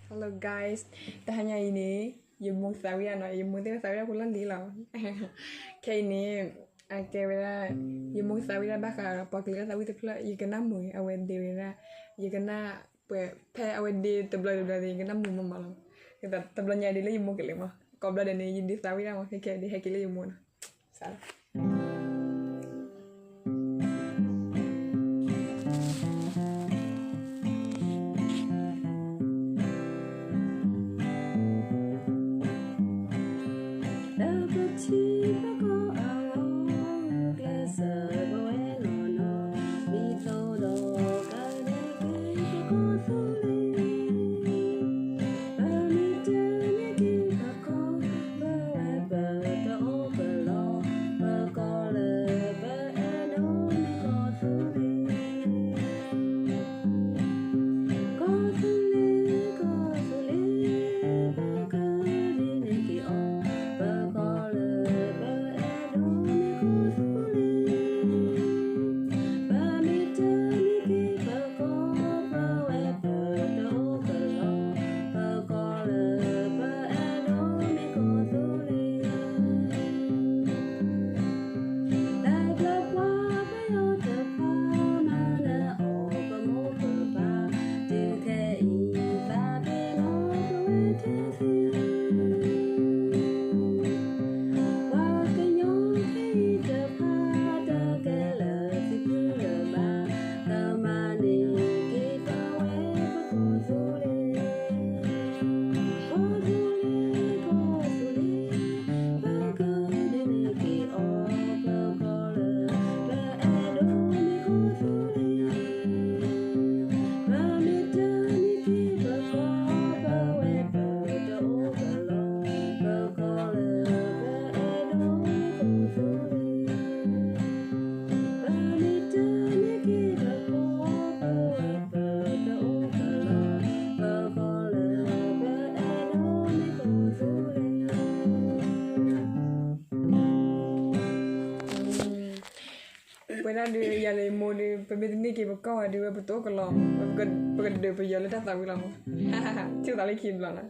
Halo guys, tak hanya ini, yung sawi ano, yung mong sawi ako lang dilaw. Kaya ini, kaya wala, yung mong sawi na baka, pagkila sawi tepla, yung kena mo, awen di wala, yung kena, pe awen di tebla yung kena mo malam. Kita tebla nyadi lah yung mong kelima. Kau bela dan yung di sawi na, kaya di hekila yung mong. Salah. Pernah ada yang lemon ni pemimpin ni kita kau ada betul kalau bukan bukan dia pergi jalan dah tahu lama. Cuma tak lagi belum lah.